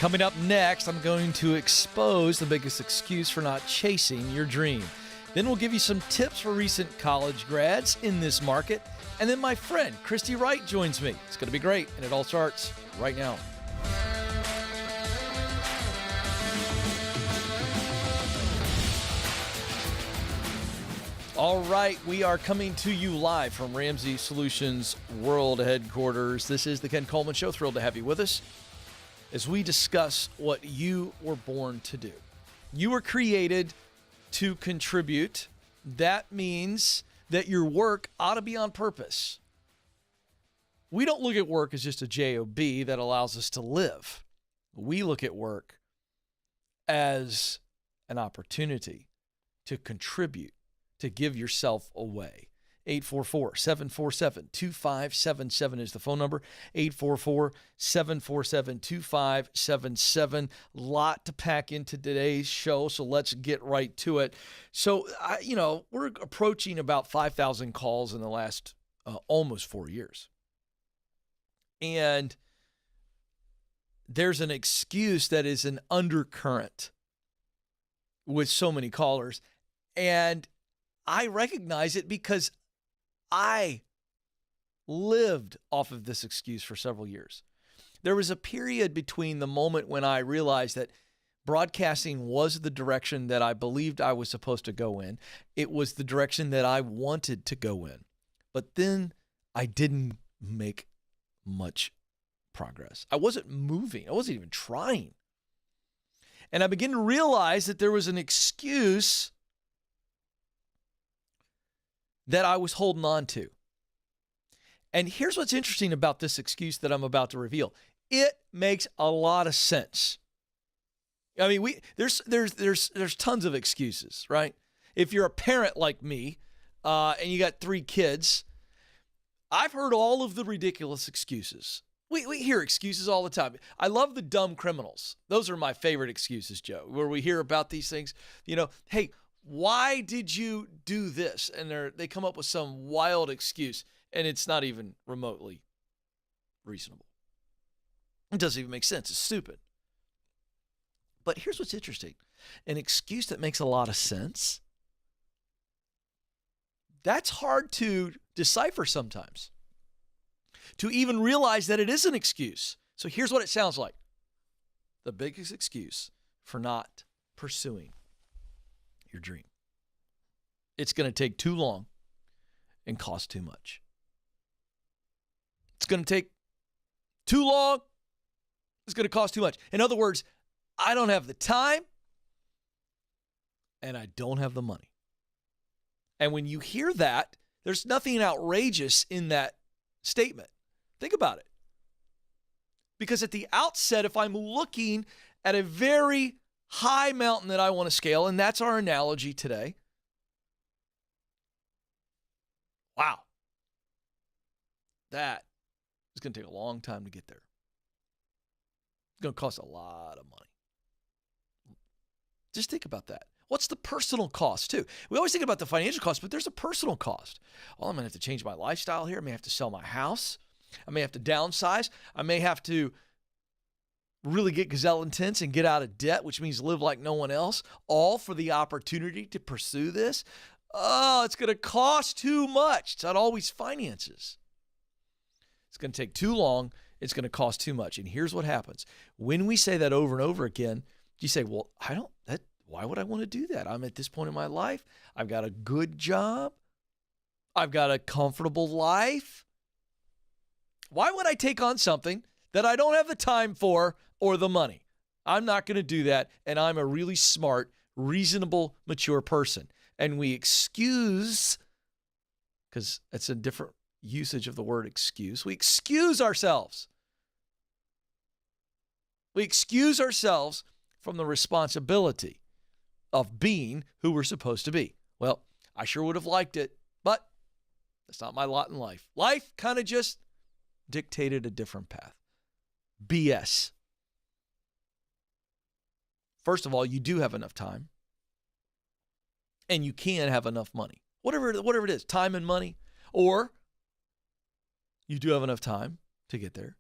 Coming up next, I'm going to expose the biggest excuse for not chasing your dream. Then we'll give you some tips for recent college grads in this market. And then my friend, Christy Wright, joins me. It's going to be great, and it all starts right now. All right, we are coming to you live from Ramsey Solutions World Headquarters. This is the Ken Coleman Show. Thrilled to have you with us as we discuss what you were born to do. You were created to contribute. That means that your work ought to be on purpose. We don't look at work as just a job that allows us to live. We look at work as an opportunity to contribute, to give yourself away. 844-747-2577 is the phone number. 844-747-2577. Lot to pack into today's show, so let's get right to it. So, we're approaching about 5,000 calls in the last almost 4 years. And there's an excuse that is an undercurrent with so many callers. And I recognize it because I lived off of this excuse for several years. There was a period between the moment when I realized that broadcasting was the direction that I believed I was supposed to go in. It was the direction that I wanted to go in. But then I didn't make much progress. I wasn't moving. I wasn't even trying. And I began to realize that there was an excuse that I was holding on to. And here's what's interesting about this excuse that I'm about to reveal. It makes a lot of sense. I mean, there's tons of excuses, right? If you're a parent like me, and you got 3 kids, I've heard all of the ridiculous excuses. We hear excuses all the time. I love the dumb criminals. Those are my favorite excuses, Joe, where we hear about these things. Hey, why did you do this? And they come up with some wild excuse, and it's not even remotely reasonable. It doesn't even make sense. It's stupid. But here's what's interesting. An excuse that makes a lot of sense, that's hard to decipher sometimes, to even realize that it is an excuse. So here's what it sounds like. The biggest excuse for not pursuing your dream. It's going to take too long and cost too much. It's going to take too long. It's going to cost too much. In other words, I don't have the time and I don't have the money. And when you hear that, there's nothing outrageous in that statement. Think about it. Because at the outset, if I'm looking at a very high mountain that I want to scale, and that's our analogy today. Wow. That is going to take a long time to get there. It's going to cost a lot of money. Just think about that. What's the personal cost, too? We always think about the financial cost, but there's a personal cost. Well, I'm going to have to change my lifestyle here. I may have to sell my house. I may have to downsize. I may have to really get gazelle intense and get out of debt, which means live like no one else, all for the opportunity to pursue this. Oh, it's going to cost too much. It's not always finances. It's going to take too long. It's going to cost too much. And here's what happens. When we say that over and over again, you say, well, why would I want to do that? I'm at this point in my life. I've got a good job. I've got a comfortable life. Why would I take on something that I don't have the time for or the money? I'm not going to do that, and I'm a really smart, reasonable, mature person. And we excuse, because it's a different usage of the word excuse, we excuse ourselves. We excuse ourselves from the responsibility of being who we're supposed to be. Well, I sure would have liked it, but that's not my lot in life. Life kind of just dictated a different path. BS. First of all, you do have enough time, and you can have enough money. Whatever it is, time and money, or you do have enough time to get there,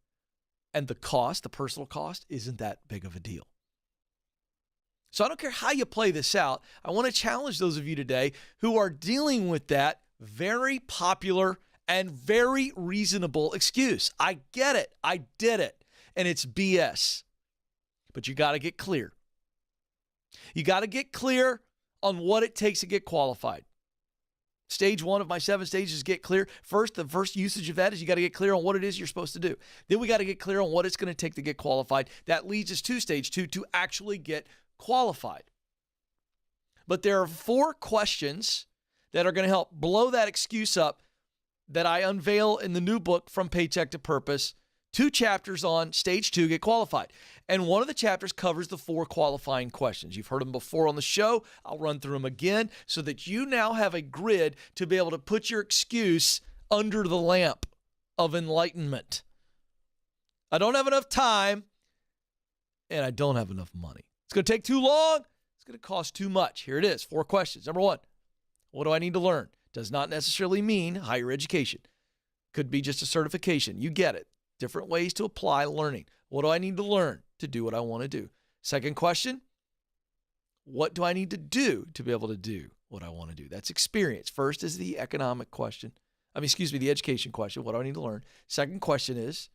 And the cost, the personal cost, isn't that big of a deal. So I don't care how you play this out. I want to challenge those of you today who are dealing with that very popular and very reasonable excuse. I get it. I did it. And it's BS. But you got to get clear. You got to get clear on what it takes to get qualified. Stage 1 of my 7 stages is get clear. The first usage of that is you got to get clear on what it is you're supposed to do. Then we got to get clear on what it's going to take to get qualified. That leads us to stage 2 to actually get qualified. But there are 4 questions that are going to help blow that excuse up that I unveil in the new book, From Paycheck to Purpose. 2 chapters on stage 2, get qualified. And one of the chapters covers the 4 qualifying questions. You've heard them before on the show. I'll run through them again so that you now have a grid to be able to put your excuse under the lamp of enlightenment. I don't have enough time, and I don't have enough money. It's going to take too long. It's going to cost too much. Here it is, 4 questions. Number 1, what do I need to learn? Does not necessarily mean higher education. Could be just a certification. You get it. Different ways to apply learning. What do I need to learn to do what I want to do? Second question, what do I need to do to be able to do what I want to do? That's experience. First is the economic question. The education question. What do I need to learn? Second question is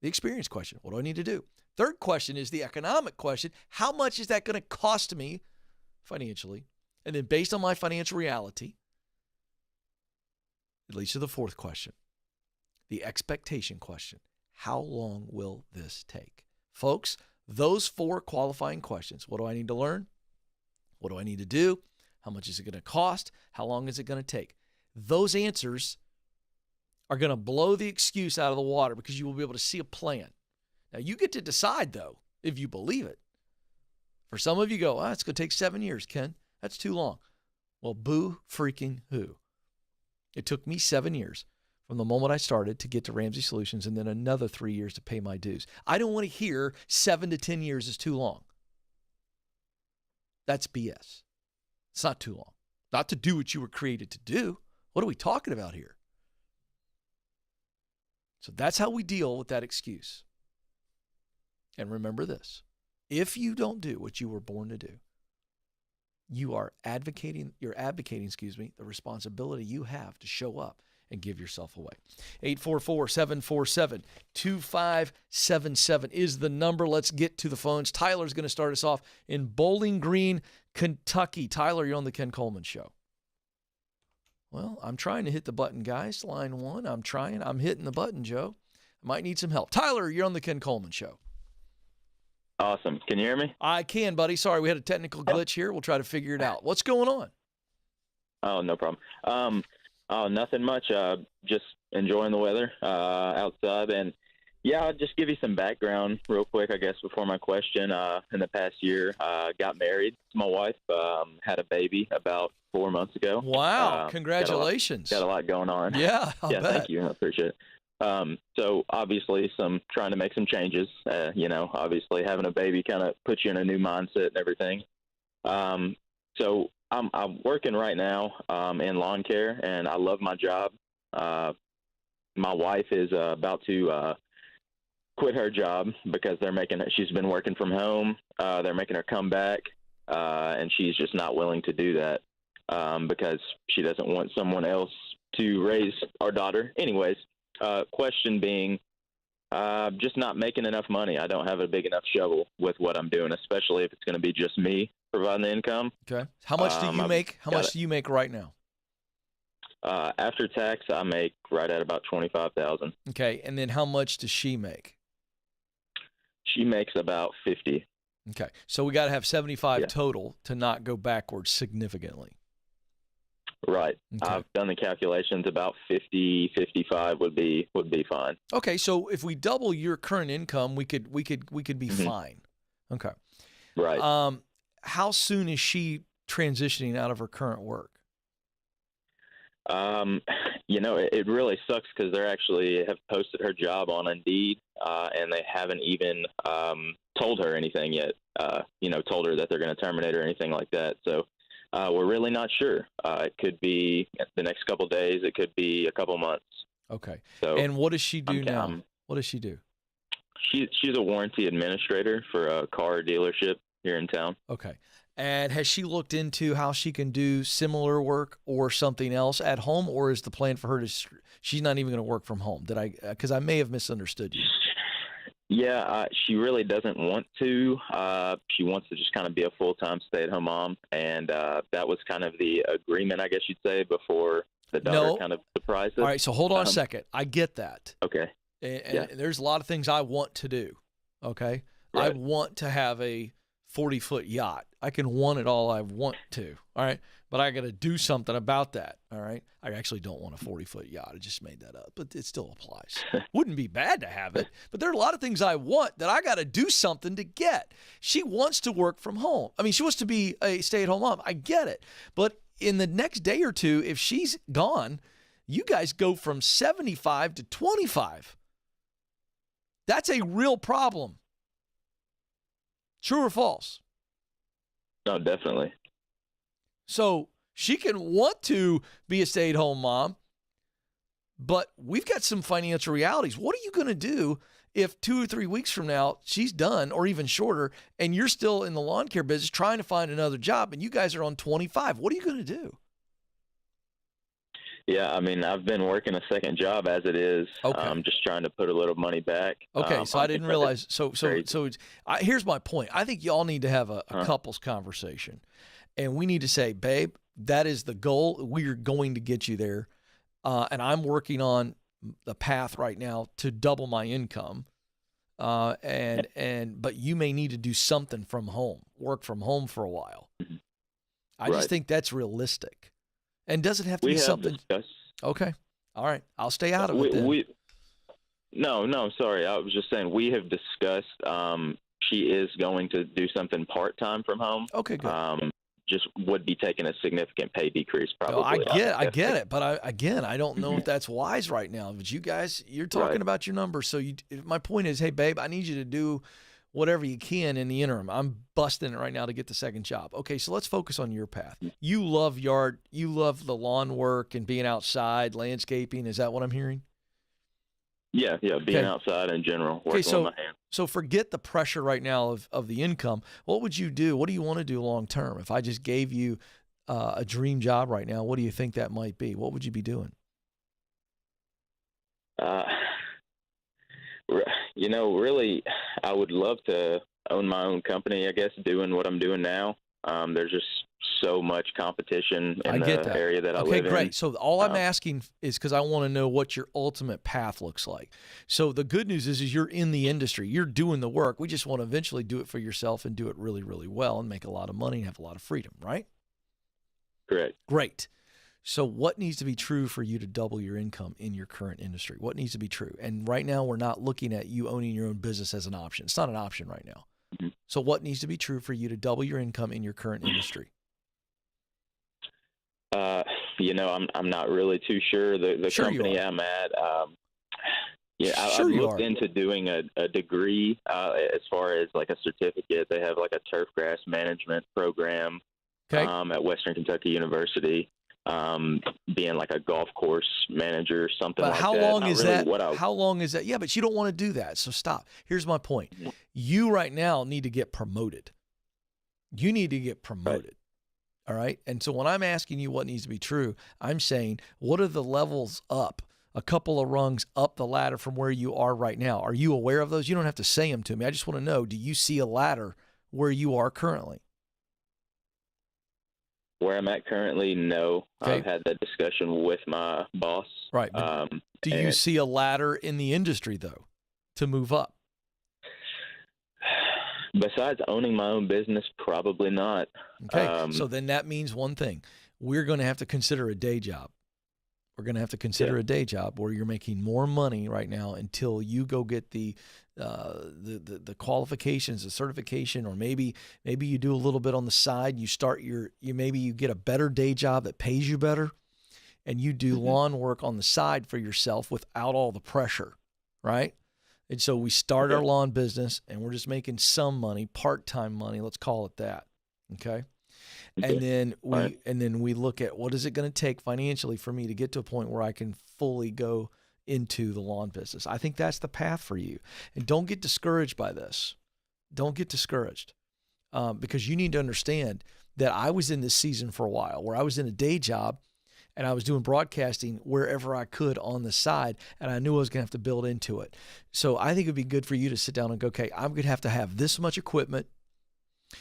the experience question. What do I need to do? Third question is the economic question. How much is that going to cost me financially? And then based on my financial reality, it leads to the 4th question, the expectation question. How long will this take? Folks, those 4 qualifying questions. What do I need to learn? What do I need to do? How much is it going to cost? How long is it going to take? Those answers are going to blow the excuse out of the water because you will be able to see a plan. Now, you get to decide, though, if you believe it. For some of you go, it's going to take 7 years, Ken. That's too long. Well, boo freaking who. It took me 7 years from the moment I started to get to Ramsey Solutions and then another 3 years to pay my dues. I don't want to hear 7 to 10 years is too long. That's BS. It's not too long. Not to do what you were created to do. What are we talking about here? So that's how we deal with that excuse. And remember this. If you don't do what you were born to do, you're advocating, the responsibility you have to show up and give yourself away. 844-747-2577 is the number. Let's get to the phones. Tyler's going to start us off in Bowling Green, Kentucky. Tyler, you're on the Ken Coleman Show. Well, I'm trying to hit the button, guys. Line 1, I'm trying. I'm hitting the button, Joe. I might need some help. Tyler, you're on the Ken Coleman Show. Awesome. Can you hear me? I can, buddy. Sorry, we had a technical glitch here. We'll try to figure it out. What's going on? Oh, no problem. Nothing much. Just enjoying the weather outside. And, yeah, I'll just give you some background real quick, I guess, before my question. In the past year, got married to my wife, had a baby about 4 months ago. Wow. Congratulations. Got a lot going on. Yeah, I'll bet. Thank you. I appreciate it. So obviously trying to make some changes, obviously having a baby kind of puts you in a new mindset and everything. So I'm working right now, in lawn care, and I love my job. My wife is about to quit her job because she's been working from home. They're making her come back, and she's just not willing to do that, because she doesn't want someone else to raise our daughter. Anyways, question being, just not making enough money. I don't have a big enough shovel with what I'm doing, especially if it's going to be just me providing the income. Okay. How much do you make? How much do you make right now? After tax, I make right at about $25,000. Okay. And then how much does she make? She makes about 50. Okay. So we got to have 75 total to not go backwards significantly. Right. Okay. I've done the calculations. About 50, 55 would be fine. Okay. So if we double your current income, we could be fine. Okay. Right. How soon is she transitioning out of her current work? It really sucks because they actually have posted her job on Indeed, and they haven't even told her anything yet. Told her that they're going to terminate her or anything like that. So we're really not sure. It could be the next couple of days. It could be a couple months. Okay. So and what does she do now? What does she do? She's a warranty administrator for a car dealership here in town. Okay. And has she looked into how she can do similar work or something else at home, or is the plan for her to, she's not even going to work from home? Because I may have misunderstood you. Yeah, she really doesn't want to. She wants to just kind of be a full-time stay-at-home mom, and that was kind of the agreement, I guess you'd say, before the daughter kind of surprised us. All right, so hold on a second. I get that. Okay. And there's a lot of things I want to do, okay? Right. I want to have a 40-foot yacht. I can want it all I want to, all right? But I got to do something about that, all right? I actually don't want a 40-foot yacht. I just made that up, but it still applies. Wouldn't be bad to have it, but there are a lot of things I want that I got to do something to get. She wants to work from home. I mean, she wants to be a stay-at-home mom. I get it. But in the next day or two, if she's gone, you guys go from 75 to 25. That's a real problem. True or false? No, definitely. So she can want to be a stay-at-home mom, but we've got some financial realities. What are you going to do if 2 or 3 weeks from now she's done, or even shorter, and you're still in the lawn care business trying to find another job, and you guys are on 25? What are you going to do? Yeah, I mean, I've been working a second job as it is. Okay. I'm just trying to put a little money back. Okay, so I didn't realize. So crazy. Here's my point. I think y'all need to have a couples conversation, and we need to say, babe, that is the goal. We're going to get you there, and I'm working on the path right now to double my income. But you may need to do something from home, work from home for a while. I just think that's realistic. And does it have to be something? Discussed. Okay. All right. I'll stay out of it then. No, sorry. I was just saying we have discussed she is going to do something part-time from home. Okay, good. Just would be taking a significant pay decrease probably. No, I get it. But I don't know if that's wise right now. But you guys, you're talking about your numbers. So my point is, hey, babe, I need you to do whatever you can in the interim. I'm busting it right now to get the second job. Okay, so let's focus on your path. You love you love the lawn work and being outside, landscaping. Is that what I'm hearing? Yeah, being outside in general, working on my hands. So forget the pressure right now of the income. What would you do? What do you want to do long term? If I just gave you a dream job right now, what do you think that might be? What would you be doing? Really, I would love to own my own company, I guess, doing what I'm doing now. There's just so much competition in the area that I live in. Okay, great. So all I'm asking is because I want to know what your ultimate path looks like. So the good news is you're in the industry. You're doing the work. We just want to eventually do it for yourself and do it really, really well and make a lot of money and have a lot of freedom, right? Correct. Great. So what needs to be true for you to double your income in your current industry? What needs to be true? And right now we're not looking at you owning your own business as an option. It's not an option right now. Mm-hmm. So what needs to be true for you to double your income in your current industry? I'm not really too sure. The company I'm at, I've looked into doing a degree as far as like a certificate. They have like a turf grass management program at Western Kentucky University. Being like a golf course manager, something like that. How long is that? Yeah, but you don't want to do that. So stop. Here's my point. You right now need to get promoted. You need to get promoted. Right. All right. And so when I'm asking you what needs to be true, I'm saying, what are the levels up, a couple of rungs up the ladder from where you are right now? Are you aware of those? You don't have to say them to me. I just want to know, do you see a ladder where you are currently? Where I'm at currently, no. Okay. I've had that discussion with my boss. Right. Do you see a ladder in the industry, though, to move up? Besides owning my own business, probably not. Okay. So then that means one thing. We're going to have to consider a day job. We're going to have to consider a day job where you're making more money right now until you go get the qualifications, the certification, or maybe you do a little bit on the side. You start maybe you get a better day job that pays you better, and you do lawn work on the side for yourself without all the pressure, right? And so we start our lawn business, and we're just making some money, part-time money, let's call it that, okay? And then we look at what is it going to take financially for me to get to a point where I can fully go into the lawn business. I think that's the path for you. And don't get discouraged by this. Don't get discouraged because you need to understand that I was in this season for a while where I was in a day job and I was doing broadcasting wherever I could on the side, and I knew I was going to have to build into it. So I think it would be good for you to sit down and go, okay, I'm going to have this much equipment,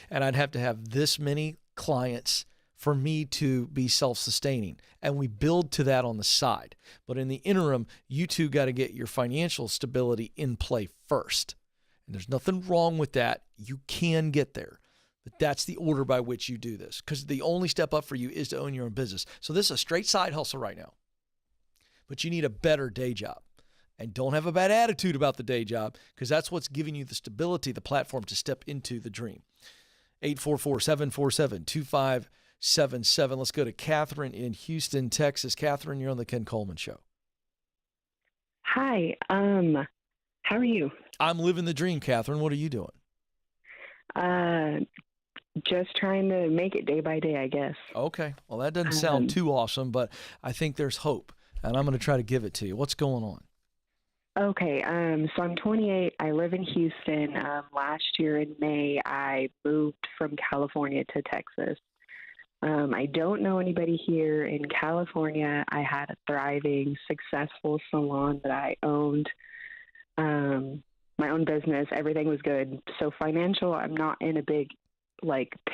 and I'd have to have this many clients for me to be self-sustaining. And we build to that on the side. But in the interim, you two got to get your financial stability in play first. And there's nothing wrong with that. You can get there. But that's the order by which you do this, because the only step up for you is to own your own business. So this is a straight side hustle right now. But you need a better day job. And don't have a bad attitude about the day job, because that's what's giving you the stability, the platform to step into the dream. 844-747-2577. Let's go to Catherine in Houston, Texas. Catherine, you're on the Ken Coleman Show. Hi. How are you? I'm living the dream, Catherine. What are you doing? Just trying to make it day by day, I guess. Okay. Well, that doesn't sound too awesome, but I think there's hope, and I'm going to try to give it to you. What's going on? Okay. So I'm 28. I live in Houston. Last year in May, I moved from California to Texas. I don't know anybody here in California. I had a thriving, successful salon that I owned. My own business. Everything was good. So financial, I'm not in a big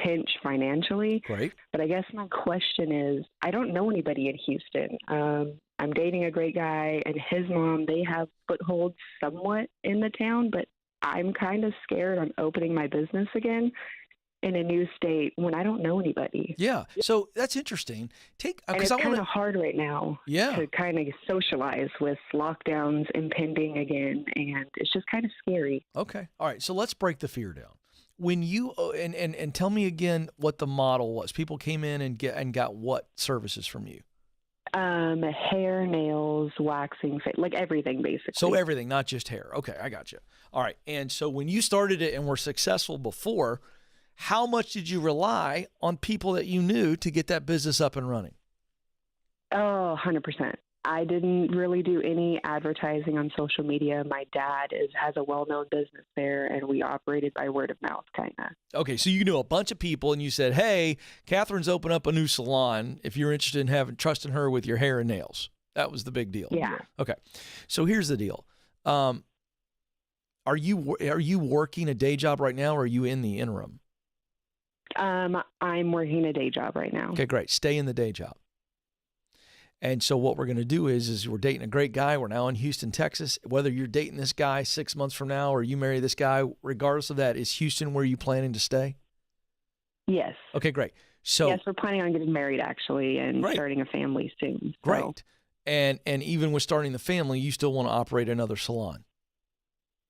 pinch financially. Right. But I guess my question is, I don't know anybody in Houston. I'm dating a great guy and his mom, they have footholds somewhat in the town, but I'm kind of scared on opening my business again in a new state when I don't know anybody. Yeah. So that's interesting. And it's kind of hard right now to kind of socialize with lockdowns impending again, and it's just kind of scary. Okay. All right. So let's break the fear down. When you and tell me again what the model was. People came in and got what services from you? Hair, nails, waxing, like everything basically. So everything, not just hair. Okay, I got you. All right. And so when you started it and were successful before, how much did you rely on people that you knew to get that business up and running? Oh, 100%. I didn't really do any advertising on social media. My dad has a well-known business there, and we operated by word of mouth, kind of. Okay, so you knew a bunch of people, and you said, "Hey, Catherine's opened up a new salon. If you're interested in trusting her with your hair and nails," that was the big deal. Yeah. Okay, so here's the deal. Are you working a day job right now, or are you in the interim? I'm working a day job right now. Okay, great. Stay in the day job. And so what we're going to do is we're dating a great guy. We're now in Houston, Texas. Whether you're dating this guy 6 months from now or you marry this guy, regardless of that, is Houston where you planning to stay? Yes. Okay, great. So yes, we're planning on getting married actually and starting a family soon. So. Great. And even with starting the family, you still want to operate another salon?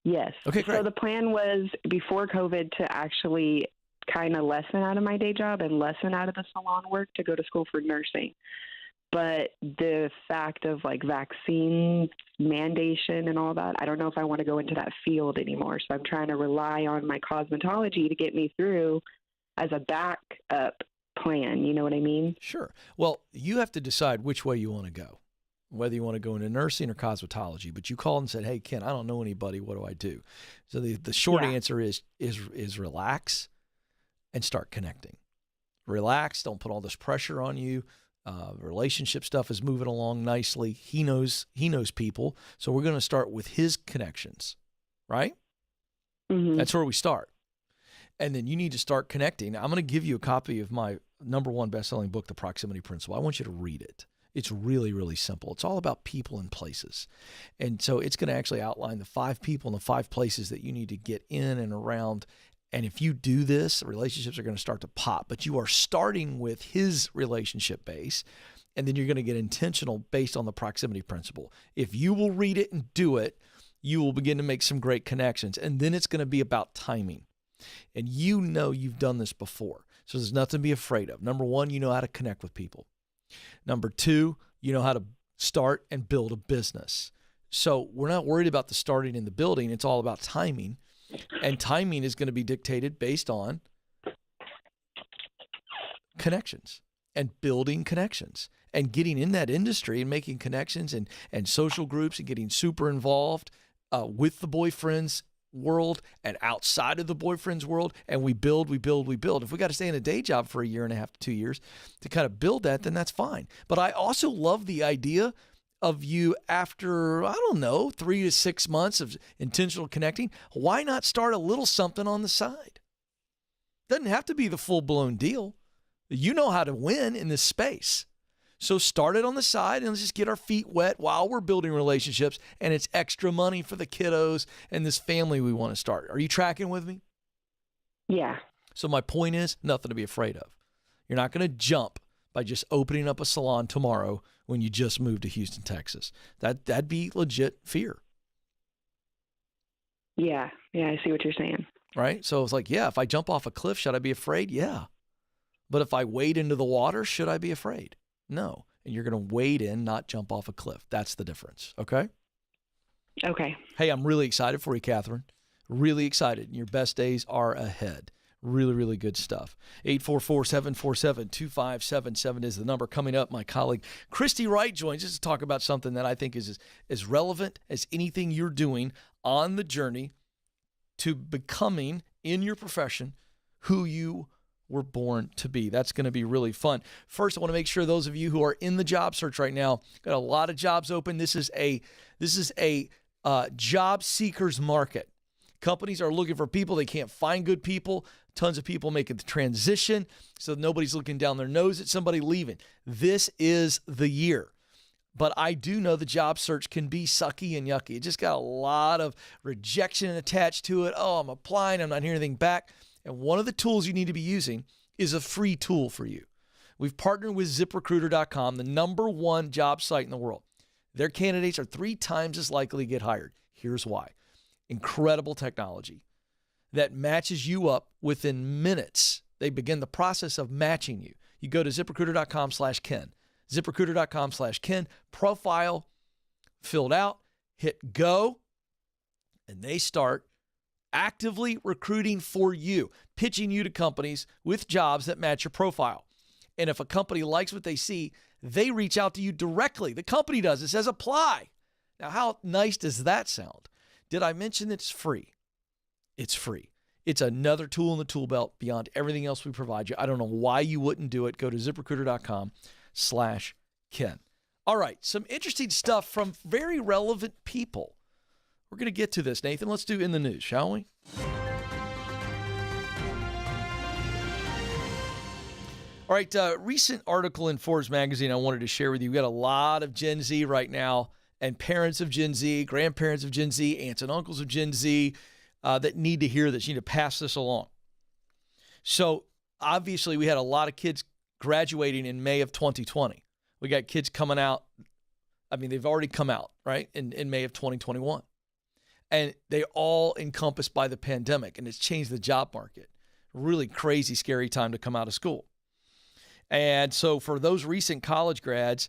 Yes. Okay, great. So the plan was before COVID to actually kind of lessen out of my day job and lessen out of the salon work to go to school for nursing. But the fact of vaccine mandation and all that, I don't know if I want to go into that field anymore. So I'm trying to rely on my cosmetology to get me through as a backup plan. You know what I mean? Sure. Well, you have to decide which way you want to go, whether you want to go into nursing or cosmetology. But you called and said, "Hey, Ken, I don't know anybody. What do I do?" So the short answer is relax and start connecting. Relax. Don't put all this pressure on you. Relationship stuff is moving along nicely. He knows people. So we're going to start with his connections, right? Mm-hmm. That's where we start. And then you need to start connecting. I'm going to give you a copy of my #1 best-selling book, The Proximity Principle. I want you to read it. It's really, really simple. It's all about people and places. And so it's going to actually outline the 5 people and the 5 places that you need to get in and around. And if you do this, relationships are going to start to pop. But you are starting with his relationship base, and then you're going to get intentional based on the proximity principle. If you will read it and do it, you will begin to make some great connections. And then it's going to be about timing. And you know you've done this before. So there's nothing to be afraid of. Number 1, you know how to connect with people. Number 2, you know how to start and build a business. So we're not worried about the starting and the building. It's all about timing. And timing is going to be dictated based on connections and building connections. and getting in that industry and making connections and social groups and getting super involved with the boyfriend's world and outside of the boyfriend's world. And we build. If we got to stay in a day job for 1.5 to 2 years to kind of build that, then that's fine. But I also love the idea of you after, 3 to 6 months of intentional connecting. Why not start a little something on the side? Doesn't have to be the full-blown deal. You know how to win in this space. So start it on the side and let's just get our feet wet while we're building relationships, and it's extra money for the kiddos and this family we want to start. Are you tracking with me? Yeah. So my point is, nothing to be afraid of. You're not going to jump by just opening up a salon tomorrow when you just moved to Houston, Texas. That'd be legit fear. Yeah, I see what you're saying. Right? So it's like, yeah, if I jump off a cliff, should I be afraid? Yeah. But if I wade into the water, should I be afraid? No. And you're going to wade in, not jump off a cliff. That's the difference. Okay? Okay. Hey, I'm really excited for you, Catherine. Really excited. Your best days are ahead. Really, really good stuff. 844-747-2577 is the number. Coming up, my colleague Christy Wright joins us to talk about something that I think is as relevant as anything you're doing on the journey to becoming, in your profession, who you were born to be. That's going to be really fun. First, I want to make sure those of you who are in the job search right now, got a lot of jobs open. This is a job seekers market. Companies are looking for people. They can't find good people. Tons of people making the transition, so nobody's looking down their nose at somebody leaving. This is the year. But I do know the job search can be sucky and yucky. It just got a lot of rejection attached to it. Oh, I'm applying. I'm not hearing anything back. And one of the tools you need to be using is a free tool for you. We've partnered with ZipRecruiter.com, the #1 job site in the world. Their candidates are 3 times as likely to get hired. Here's why. Incredible technology that matches you up within minutes. They begin the process of matching you. You go to ZipRecruiter.com/Ken. ZipRecruiter.com/Ken. Profile filled out. Hit go. And they start actively recruiting for you, pitching you to companies with jobs that match your profile. And if a company likes what they see, they reach out to you directly. The company does. It says apply. Now, how nice does that sound? Did I mention that it's free? It's free. It's another tool in the tool belt beyond everything else we provide you. I don't know why you wouldn't do it. Go to ZipRecruiter.com/Ken. All right, some interesting stuff from very relevant people. We're going to get to this, Nathan. Let's do in the news, shall we? All right, recent article in Forbes magazine I wanted to share with you. We got a lot of Gen Z right now, and parents of Gen Z, grandparents of Gen Z, aunts and uncles of Gen Z that need to hear this. You need to pass this along. So obviously we had a lot of kids graduating in May of 2020. We got kids coming out. I mean, they've already come out, right, in May of 2021. And they all encompassed by the pandemic, and it's changed the job market. Really crazy, scary time to come out of school. And so for those recent college grads,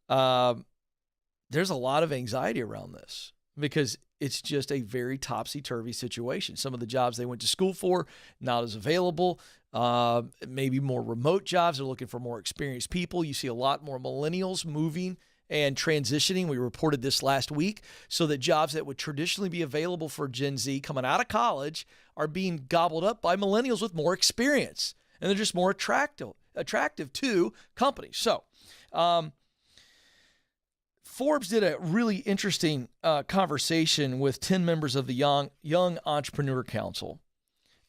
there's a lot of anxiety around this because it's just a very topsy-turvy situation. Some of the jobs they went to school for, not as available. Maybe more remote jobs. They're looking for more experienced people. You see a lot more millennials moving and transitioning. We reported this last week, so that jobs that would traditionally be available for Gen Z coming out of college are being gobbled up by millennials with more experience. And they're just more attractive to companies. So Forbes did a really interesting conversation with 10 members of the Young Entrepreneur Council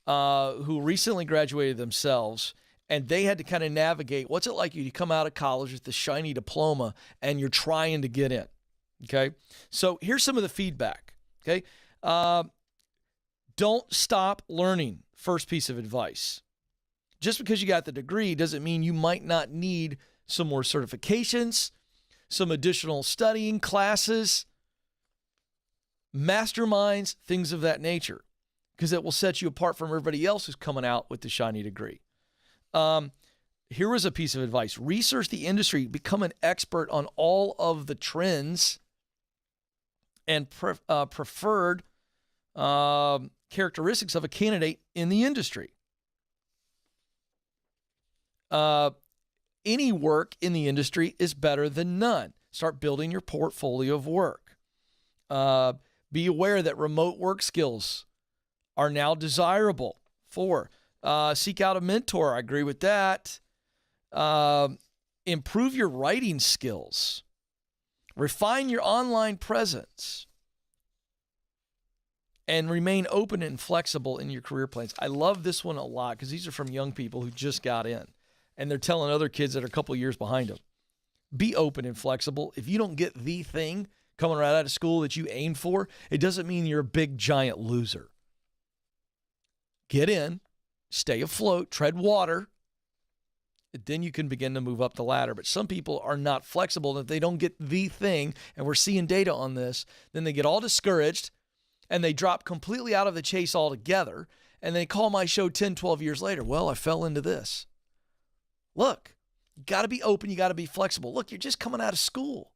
who recently graduated themselves, and they had to kind of navigate what's it like you come out of college with the shiny diploma and you're trying to get in. Okay, so here's some of the feedback. Okay, don't stop learning. First piece of advice. Just because you got the degree doesn't mean you might not need some more certifications, some additional studying classes, masterminds, things of that nature, because it will set you apart from everybody else who's coming out with the shiny degree. Here was a piece of advice. Research the industry, become an expert on all of the trends and preferred characteristics of a candidate in the industry. any work in the industry is better than none. Start building your portfolio of work. Be aware that remote work skills are now desirable. 4, seek out a mentor. I agree with that. Improve your writing skills. Refine your online presence. And remain open and flexible in your career plans. I love this one a lot because these are from young people who just got in. And they're telling other kids that are a couple years behind them. Be open and flexible. If you don't get the thing coming right out of school that you aim for, it doesn't mean you're a big, giant loser. Get in, stay afloat, tread water. Then you can begin to move up the ladder. But some people are not flexible. If they don't get the thing, and we're seeing data on this, then they get all discouraged and they drop completely out of the chase altogether. And they call my show 10, 12 years later. Well, I fell into this. Look, you got to be open. You got to be flexible. Look, you're just coming out of school.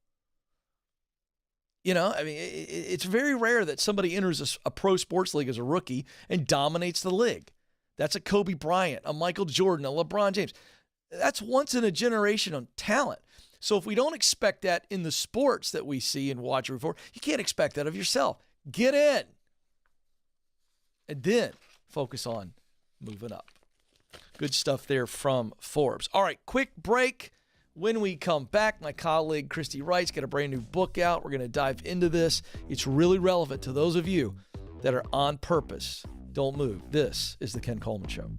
You know, I mean, it's very rare that somebody enters a pro sports league as a rookie and dominates the league. That's a Kobe Bryant, a Michael Jordan, a LeBron James. That's once in a generation of talent. So if we don't expect that in the sports that we see and watch and for, you can't expect that of yourself. Get in. And then focus on moving up. Good stuff there from Forbes. All right, quick break. When we come back, my colleague Christy Wright's got a brand new book out. We're going to dive into this. It's really relevant to those of you that are on purpose. Don't move. This is the Ken Coleman Show.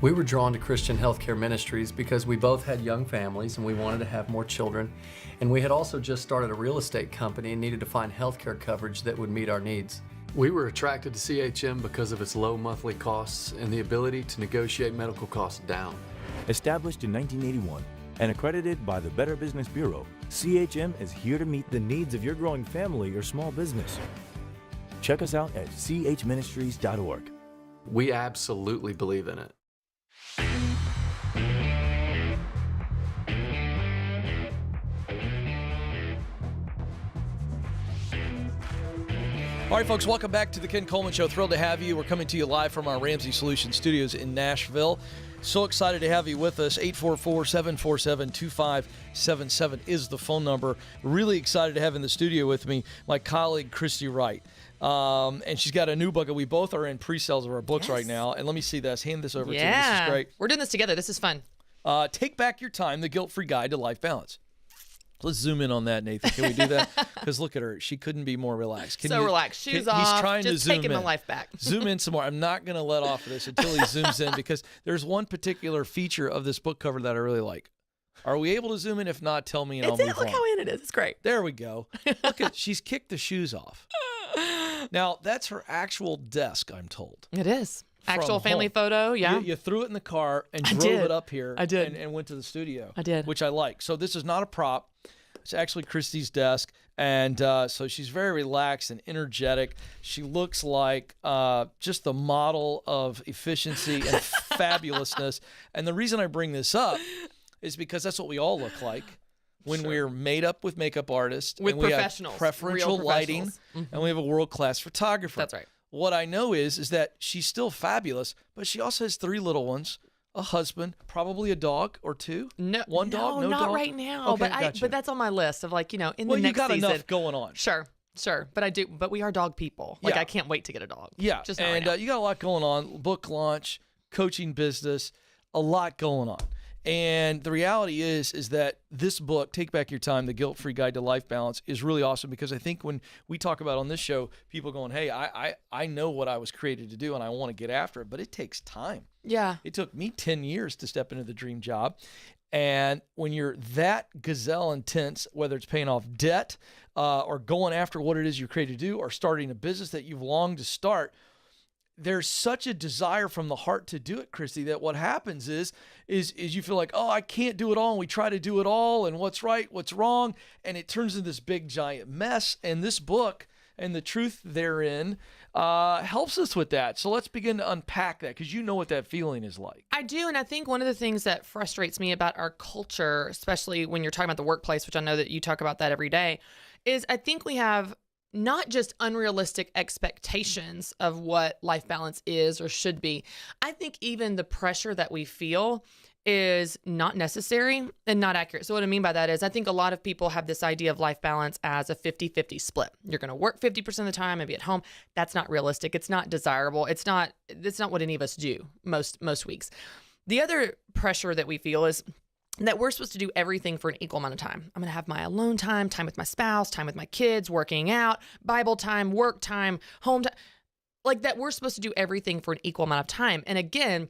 We were drawn to Christian Healthcare Ministries because we both had young families and we wanted to have more children. And we had also just started a real estate company and needed to find healthcare coverage that would meet our needs. We were attracted to CHM because of its low monthly costs and the ability to negotiate medical costs down. Established in 1981 and accredited by the Better Business Bureau, CHM is here to meet the needs of your growing family or small business. Check us out at chministries.org. We absolutely believe in it. All right, folks, welcome back to the Ken Coleman Show. Thrilled to have you. We're coming to you live from our Ramsey Solutions studios in Nashville. So excited to have you with us. 844-747-2577 is the phone number. Really excited to have in the studio with me my colleague, Christy Wright. And she's got a new book, and we both are in pre-sales of our books right now. And let me see this. Hand this over to me. This is great. We're doing this together. This is fun. Take Back Your Time, The Guilt-Free Guide to Life Balance. Let's zoom in on that, Nathan. Can we do that? Because look at her. She couldn't be more relaxed. Relaxed. Shoes off. He's trying just to zoom taking in. my life back. Zoom in some more. I'm not going to let off of this until he zooms in because there's one particular feature of this book cover that I really like. Are we able to zoom in? If not, tell me and I'll move on. Look how in it is. It's great. There we go. Look at, she's kicked the shoes off. Now, that's her actual desk, I'm told. It is. Actual family home. photo, yeah. You threw it in the car and drove it up here. I did. And went to the studio. I did. Which I like. So this is not a prop. It's actually Christy's desk. And so she's very relaxed and energetic. She looks like just the model of efficiency and fabulousness. And the reason I bring this up is because that's what we all look like when we're made up with makeup artists. With and we professionals. Have preferential Real lighting. professionals. And we have a world-class photographer. That's right. What I know is that she's still fabulous, but she also has 3 little ones, a husband, probably a dog or 2. No, one dog, no not dog? right now. Okay, but gotcha. but that's on my list of like, in the next season. Well, you got enough going on. Sure. But we are dog people. Like, Yeah. I can't wait to get a dog. Yeah, Just not and right now. you got a lot going on, book launch, coaching business, a lot going on. And the reality is that this book, Take Back Your Time, The Guilt-Free Guide to Life Balance, is really awesome because I think when we talk about on this show, people going, hey, I know what I was created to do and I want to get after it, but it takes time. Yeah. It took me 10 years to step into the dream job. And when you're that gazelle intense, whether it's paying off debt or going after what it is you're created to do or starting a business that you've longed to start, there's such a desire from the heart to do it, Christy, that what happens is you feel like, oh, I can't do it all. And we try to do it all. And what's right, what's wrong. And it turns into this big, giant mess. And this book and the truth therein helps us with that. So let's begin to unpack that because you know what that feeling is like. I do. And I think one of the things that frustrates me about our culture, especially when you're talking about the workplace, which I know that you talk about that every day, is I think we have not just unrealistic expectations of what life balance is or should be. I think even the pressure that we feel is not necessary and not accurate. So what I mean by that is I think a lot of people have this idea of life balance as a 50-50 split. You're going to work 50% of the time and be at home. That's not realistic. It's not desirable. It's not what any of us do most weeks. The other pressure that we feel is that we're supposed to do everything for an equal amount of time. I'm going to have my alone time, time with my spouse, time with my kids, working out, Bible time, work time, home time. Like that we're supposed to do everything for an equal amount of time. And again,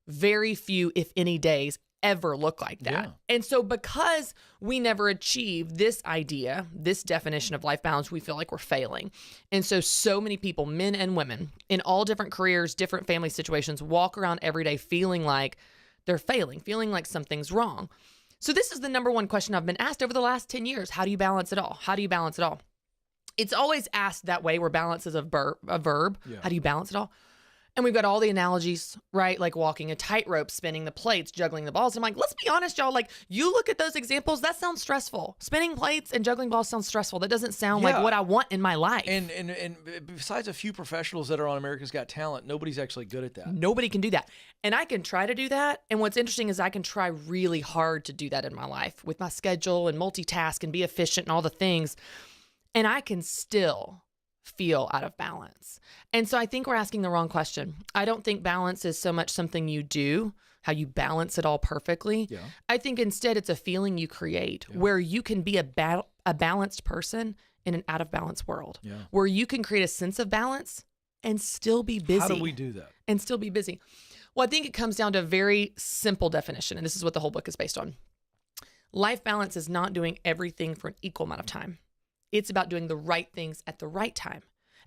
very few, if any, days ever look like that. Yeah. And so because we never achieve this idea, this definition of life balance, we feel like we're failing. And so many people, men and women, in all different careers, different family situations, walk around every day feeling like they're failing, feeling like something's wrong. So this is the number one question I've been asked over the last 10 years. How do you balance it all? How do you balance it all? It's always asked that way where balance is a verb. Yeah. How do you balance it all? And we've got all the analogies, right? Like walking a tightrope, spinning the plates, juggling the balls. I'm like, let's be honest, y'all. Like, you look at those examples, that sounds stressful. Spinning plates and juggling balls sounds stressful. That doesn't sound like what I want in my life. And besides a few professionals that are on America's Got Talent, nobody's actually good at that. Nobody can do that. And I can try to do that. And what's interesting is I can try really hard to do that in my life with my schedule and multitask and be efficient and all the things. And I can still feel out of balance. And so I think we're asking the wrong question. I don't think balance is so much something you do, how you balance it all perfectly. Yeah. I think instead it's a feeling you create where you can be a balanced person in an out of balance world, where you can create a sense of balance and still be busy. How do we do that? And still be busy. Well, I think it comes down to a very simple definition, and this is what the whole book is based on. Life balance is not doing everything for an equal amount of time. It's about doing the right things at the right time.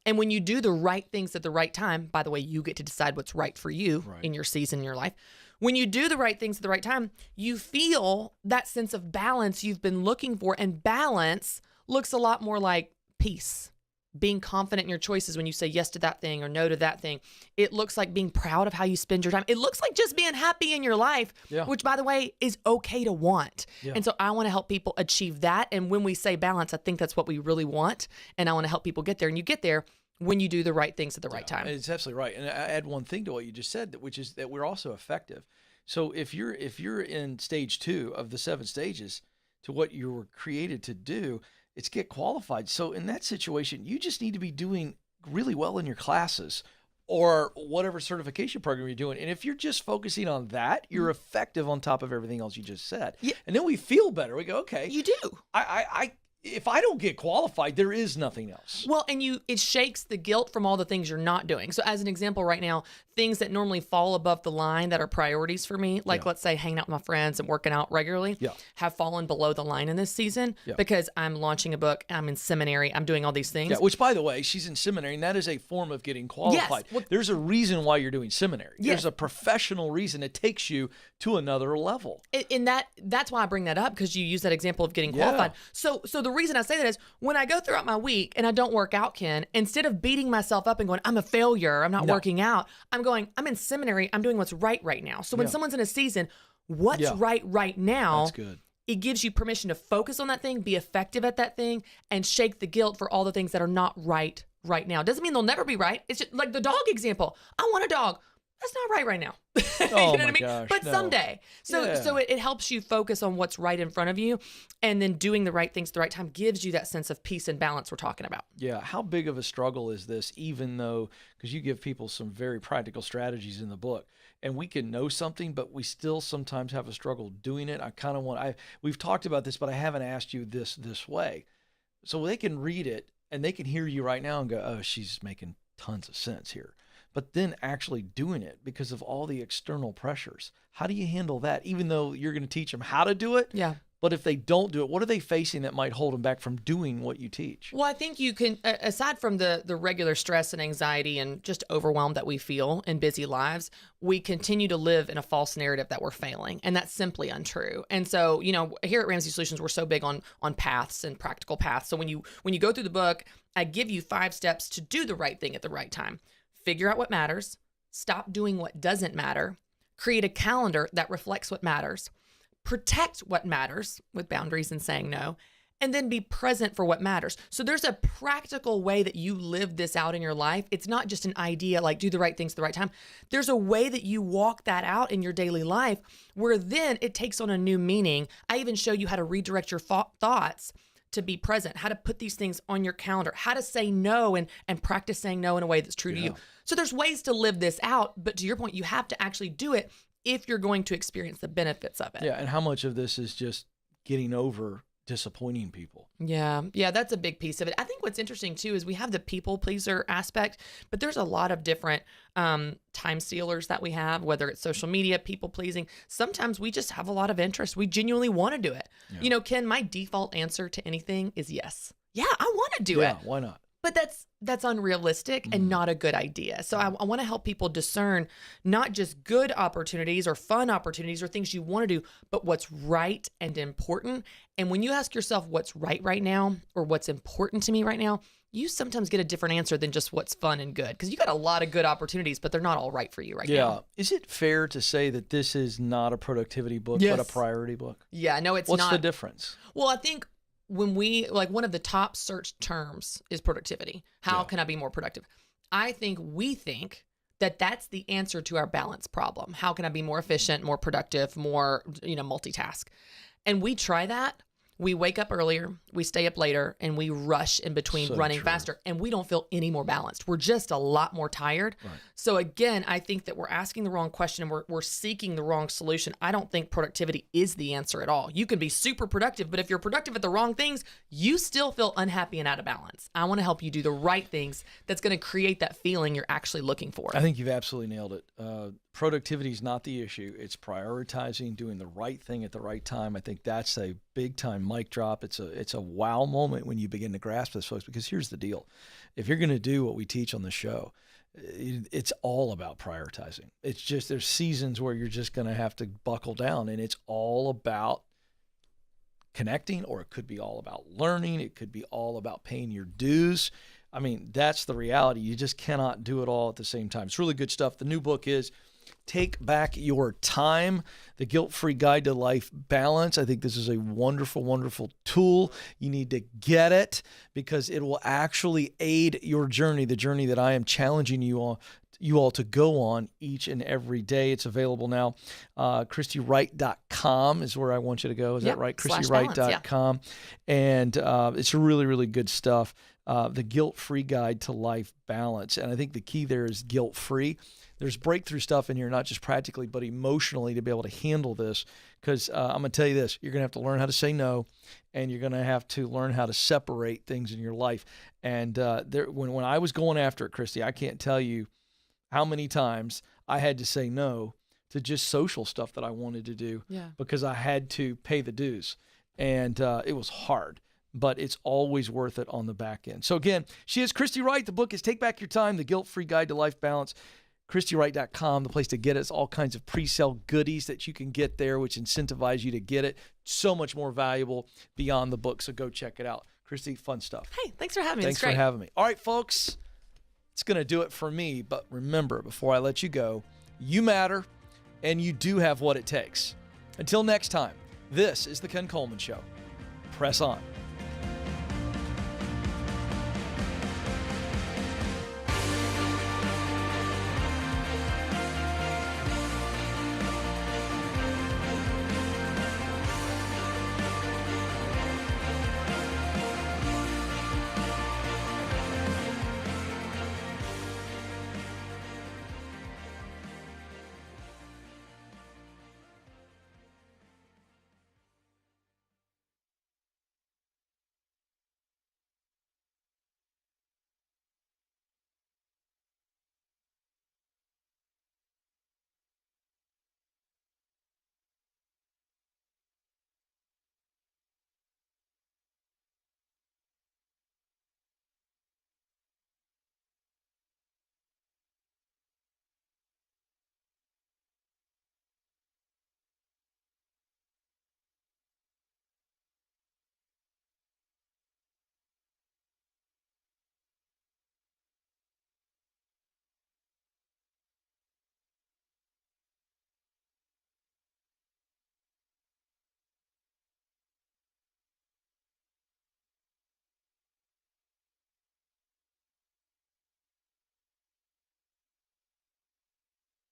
And when you do the right things at the right time, by the way, you get to decide what's right for you in your season, in your life. When you do the right things at the right time, you feel that sense of balance you've been looking for. And balance looks a lot more like peace, being confident in your choices when you say yes to that thing or no to that thing. It looks like being proud of how you spend your time. It looks like just being happy in your life, which, by the way, is okay to want. And so I want to help people achieve that. And when we say balance, I think that's what we really want. And I want to help people get there. And you get there when you do the right things at the right time. It's absolutely right. And I add one thing to what you just said, which is that we're also effective. So if you're in stage 2 of the 7 stages to what you were created to do, it's get qualified. So in that situation, you just need to be doing really well in your classes or whatever certification program you're doing. And if you're just focusing on that, you're effective on top of everything else you just said. Yeah. And then we feel better. We go, okay. You do. If I don't get qualified, there is nothing else. Well, and it shakes the guilt from all the things you're not doing. So as an example right now, things that normally fall above the line that are priorities for me, like let's say hanging out with my friends and working out regularly, have fallen below the line in this season because I'm launching a book, I'm in seminary, I'm doing all these things. Yeah, which, by the way, she's in seminary, and that is a form of getting qualified. Yes. Well, there's a reason why you're doing seminary. Yes. There's a professional reason it takes you to another level. And that's why I bring that up, because you use that example of getting qualified. So the reason I say that is when I go throughout my week and I don't work out, Ken, instead of beating myself up and going, I'm a failure, I'm not working out, I'm going, I'm in seminary, I'm doing what's right now. So when someone's in a season, what's right now, that's good. It gives you permission to focus on that thing, be effective at that thing, and shake the guilt for all the things that are not right now. Doesn't mean they'll never be right. It's just like the dog example. I want a dog. That's not right now. You know what I mean? Gosh, but someday. So it helps you focus on what's right in front of you, and then doing the right things at the right time gives you that sense of peace and balance we're talking about. Yeah. How big of a struggle is this, even though, because you give people some very practical strategies in the book, and we can know something, but we still sometimes have a struggle doing it. I kind of we've talked about this, but I haven't asked you this way. So they can read it and they can hear you right now and go, oh, she's making tons of sense here. But then actually doing it because of all the external pressures. How do you handle that? Even though you're going to teach them how to do it. Yeah. But if they don't do it, what are they facing that might hold them back from doing what you teach? Well, I think you can, aside from the regular stress and anxiety and just overwhelm that we feel in busy lives, we continue to live in a false narrative that we're failing. And that's simply untrue. And so, here at Ramsey Solutions, we're so big on paths and practical paths. So when you go through the book, I give you 5 steps to do the right thing at the right time. Figure out what matters, stop doing what doesn't matter, create a calendar that reflects what matters, protect what matters with boundaries and saying no, and then be present for what matters. So there's a practical way that you live this out in your life. It's not just an idea like do the right things at the right time. There's a way that you walk that out in your daily life where then it takes on a new meaning. I even show you how to redirect your thoughts to be present, how to put these things on your calendar, how to say no and practice saying no in a way that's true to you. So there's ways to live this out, but to your point, you have to actually do it if you're going to experience the benefits of it. Yeah, and how much of this is just getting over disappointing people? Yeah, that's a big piece of it. I think what's interesting too is we have the people pleaser aspect, but there's a lot of different time stealers that we have, whether it's social media, people pleasing. Sometimes we just have a lot of interest. We genuinely want to do it. Yeah. You know, Ken, my default answer to anything is yes. Yeah, I want to do it. Yeah, why not? But that's unrealistic and not a good idea. So I want to help people discern not just good opportunities or fun opportunities or things you want to do, but what's right and important. And when you ask yourself what's right now or what's important to me right now, you sometimes get a different answer than just what's fun and good, because you got a lot of good opportunities, but they're not all right for you right now. Yeah. Is it fair to say that this is not a productivity book, but a priority book? Yeah, no, it's not. What's the difference? Well, I think when we, like, one of the top search terms is productivity. How can I be more productive? I think we think that that's the answer to our balance problem. How can I be more efficient, more productive, more, multitask? And we try that. We wake up earlier, we stay up later, and we rush in between running faster, and we don't feel any more balanced. We're just a lot more tired. Right. So again, I think that we're asking the wrong question and we're seeking the wrong solution. I don't think productivity is the answer at all. You can be super productive, but if you're productive at the wrong things, you still feel unhappy and out of balance. I want to help you do the right things that's going to create that feeling you're actually looking for. I think you've absolutely nailed it. Productivity is not the issue. It's prioritizing, doing the right thing at the right time. I think that's a big time mic drop. It's a wow moment when you begin to grasp this, folks, because here's the deal. If you're going to do what we teach on the show, it's all about prioritizing. It's just, there's seasons where you're just going to have to buckle down, and it's all about connecting, or it could be all about learning. It could be all about paying your dues. I mean, that's the reality. You just cannot do it all at the same time. It's really good stuff. The new book is Take Back Your Time, The Guilt-Free Guide to Life Balance. I think this is a wonderful, wonderful tool. You need to get it because it will actually aid your journey, the journey that I am challenging you all to go on each and every day. It's available now. ChristyWright.com is where I want you to go. Is that right? ChristyWright.com. And it's really, really good stuff. The Guilt-Free Guide to Life Balance. And I think the key there is guilt-free. There's breakthrough stuff in here, not just practically, but emotionally, to be able to handle this. Because I'm going to tell you this, you're going to have to learn how to say no, and you're going to have to learn how to separate things in your life. And when I was going after it, Christy, I can't tell you how many times I had to say no to just social stuff that I wanted to do because I had to pay the dues. And it was hard, but it's always worth it on the back end. So again, she is Christy Wright. The book is Take Back Your Time, The Guilt-Free Guide to Life Balance. ChristyWright.com, the place to get it. It's all kinds of pre-sale goodies that you can get there, which incentivize you to get it. So much more valuable beyond the book, so go check it out. Christy, fun stuff. Hey, thanks for having me. Thanks for having me. All right, folks, it's going to do it for me, but remember, before I let you go, you matter, and you do have what it takes. Until next time, this is the Ken Coleman Show. Press on.